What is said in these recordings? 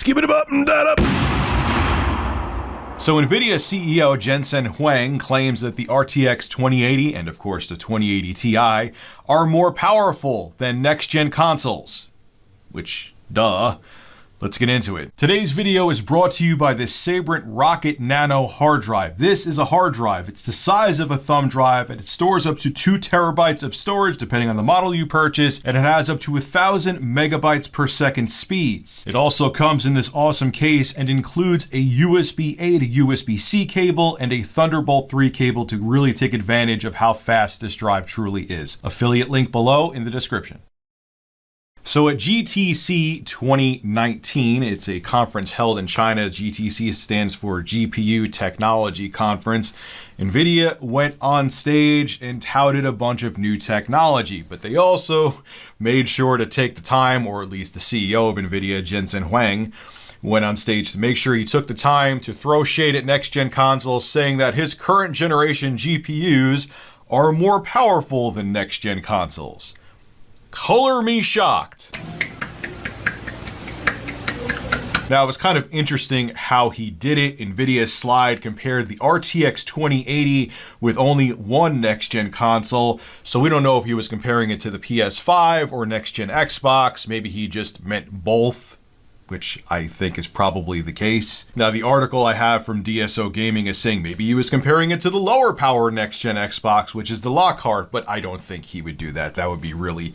Skip it up and that up. So NVIDIA CEO Jensen Huang claims that the RTX 2080 and of course the 2080 Ti are more powerful than next-gen consoles. Which, duh. Let's get into it. Today's video is brought to you by the Sabrent Rocket Nano hard drive. This is a hard drive. It's the size of a thumb drive and it stores up to 2 terabytes of storage depending on the model you purchase, and it has up to 1,000 megabytes per second speeds. It also comes in this awesome case and includes a USB-A to USB-C cable and a Thunderbolt 3 cable to really take advantage of how fast this drive truly is. Affiliate link below in the description. So at GTC 2019, it's a conference held in China. GTC stands for GPU Technology Conference. NVIDIA went on stage and touted a bunch of new technology, but they also made sure to take the time, or at least the CEO of NVIDIA, Jensen Huang, went on stage to make sure he took the time to throw shade at next-gen consoles, saying that his current generation GPUs are more powerful than next-gen consoles. Color me shocked. Now, it was kind of interesting how he did it. NVIDIA's slide compared the RTX 2080 with only one next-gen console, so we don't know if he was comparing it to the PS5 or next-gen Xbox. Maybe he just meant both, which I think is probably the case. Now, the article I have from DSO Gaming is saying maybe he was comparing it to the lower power next-gen Xbox, which is the Lockhart, but I don't think he would do that. That would be really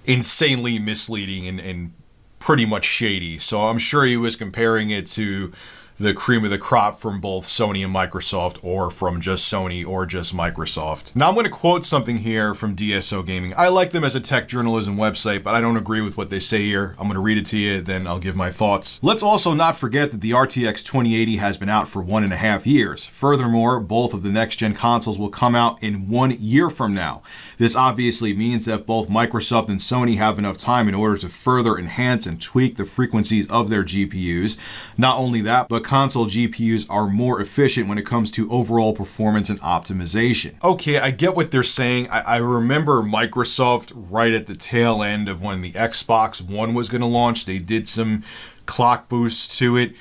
insanely misleading and pretty much shady. So I'm sure he was comparing it to the cream of the crop from both Sony and Microsoft, or from just Sony or just Microsoft. Now I'm going to quote something here from DSO Gaming. I like them as a tech journalism website, but I don't agree with what they say here. I'm going to read it to you, then I'll give my thoughts. Let's also not forget that the RTX 2080 has been out for 1.5 years. Furthermore, both of the next-gen consoles will come out in 1 year from now. This obviously means that both Microsoft and Sony have enough time in order to further enhance and tweak the frequencies of their GPUs. Not only that, but console GPUs are more efficient when it comes to overall performance and optimization. Okay, I get what they're saying. I remember Microsoft right at the tail end of when the Xbox One was going to launch. They did some clock boosts to it,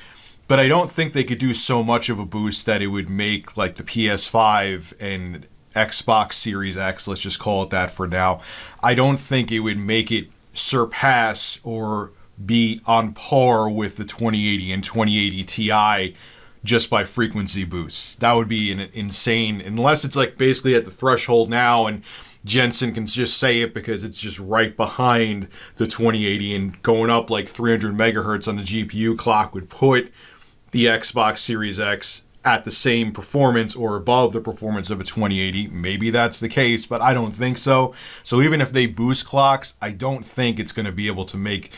but I don't think they could do so much of a boost that it would make like the PS5 and Xbox Series X, let's just call it that for now. I don't think it would make it surpass or be on par with the 2080 and 2080 Ti just by frequency boosts. That would be an insane, unless it's like basically at the threshold now and Jensen can just say it because it's just right behind the 2080 and going up like 300 megahertz on the GPU clock would put the Xbox Series X at the same performance or above the performance of a 2080. Maybe that's the case, but I don't think so. So even if they boost clocks, I don't think it's going to be able to make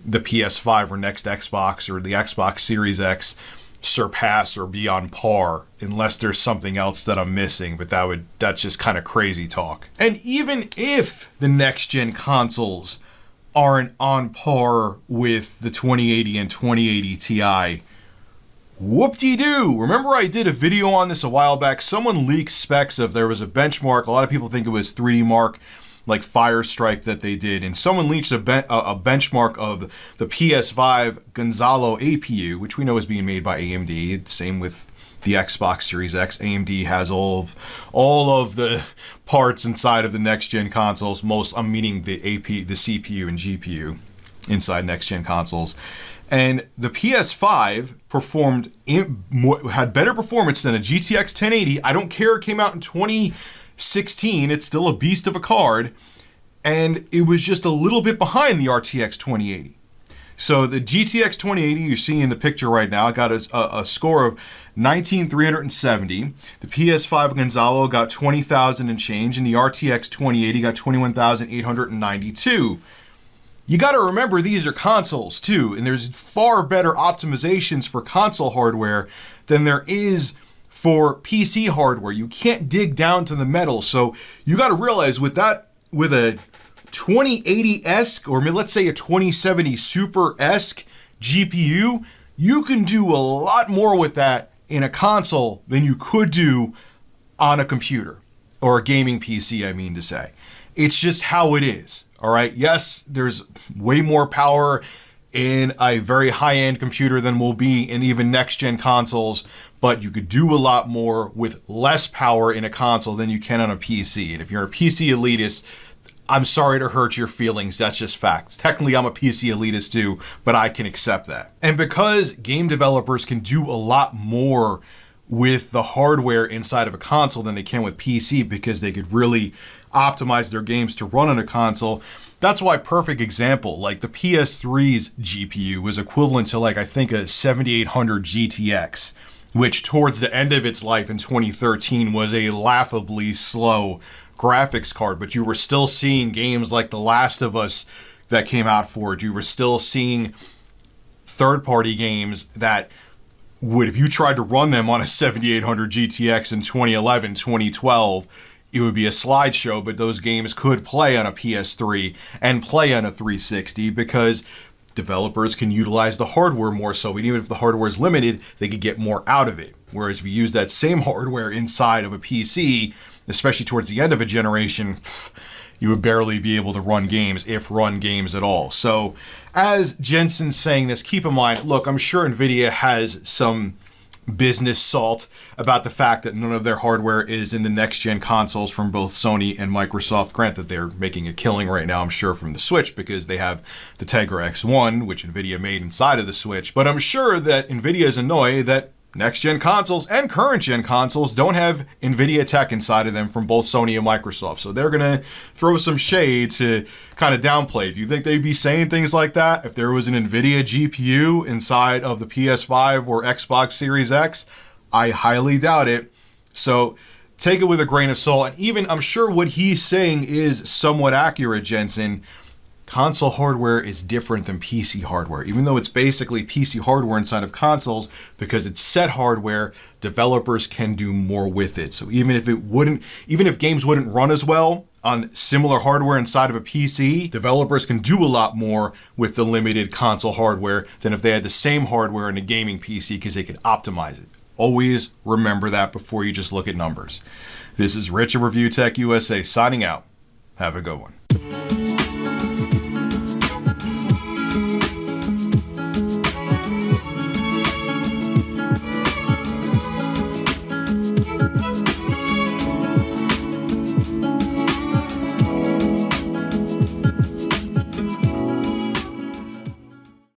the PS5 or next Xbox or the Xbox Series X surpass or be on par, unless there's something else that I'm missing, but that's just kind of crazy talk. And even if the next gen consoles aren't on par with the 2080 and 2080 Ti, whoop-de-doo. Remember I did a video on this a while back. Someone leaked specs of, there was a benchmark, a lot of people think it was 3D Mark, like Firestrike that they did, and someone leaked a benchmark of the PS5 Gonzalo APU, which we know is being made by AMD. Same with the Xbox Series X. AMD has all of the parts inside of the next gen consoles. I'm meaning the CPU and GPU inside next gen consoles. And the PS5 had better performance than a GTX 1080. I don't care it came out in 2016. It's still a beast of a card. And it was just a little bit behind the RTX 2080. So the GTX 2080 you see in the picture right now got a score of 19,370. The PS5 Gonzalo got 20,000 and change, and the RTX 2080 got 21,892. You got to remember these are consoles too, and there's far better optimizations for console hardware than there is for PC hardware. You can't dig down to the metal. So you got to realize with a 2080-esque, or let's say a 2070 Super-esque GPU, you can do a lot more with that in a console than you could do on a computer, or a gaming PC, I mean to say. It's just how it is. All right. Yes, there's way more power in a very high-end computer than will be in even next-gen consoles, but you could do a lot more with less power in a console than you can on a PC. And if you're a PC elitist, I'm sorry to hurt your feelings, that's just facts. Technically, I'm a PC elitist too, but I can accept that. And because game developers can do a lot more with the hardware inside of a console than they can with PC, because they could really optimize their games to run on a console. That's why, perfect example, like the PS3's GPU was equivalent to like, I think a 7800 GTX, which towards the end of its life in 2013 was a laughably slow graphics card, but you were still seeing games like The Last of Us that came out for it. You were still seeing third-party games that would, if you tried to run them on a 7800 GTX in 2011, 2012, it would be a slideshow, but those games could play on a PS3 and play on a 360 because developers can utilize the hardware more so. And even if the hardware is limited, they could get more out of it. Whereas if you use that same hardware inside of a PC, especially towards the end of a generation, you would barely be able to run games, if run games at all. So as Jensen's saying this, keep in mind, look, I'm sure NVIDIA has some business salt about the fact that none of their hardware is in the next-gen consoles from both Sony and Microsoft. Granted, they're making a killing right now, I'm sure, from the Switch because they have the Tegra X1, which NVIDIA made inside of the Switch. But I'm sure that NVIDIA is annoyed that next-gen consoles and current-gen consoles don't have NVIDIA tech inside of them from both Sony and Microsoft. So they're going to throw some shade to kind of downplay. Do you think they'd be saying things like that if there was an NVIDIA GPU inside of the PS5 or Xbox Series X? I highly doubt it. So take it with a grain of salt. And even, I'm sure what he's saying is somewhat accurate, Jensen. Console hardware is different than PC hardware, even though it's basically PC hardware inside of consoles. Because it's set hardware, developers can do more with it. So even if games wouldn't run as well on similar hardware inside of a PC, developers can do a lot more with the limited console hardware than if they had the same hardware in a gaming PC, because they could optimize it. Always remember that before you just look at numbers. This is Rich of Review Tech USA signing out. Have a good one.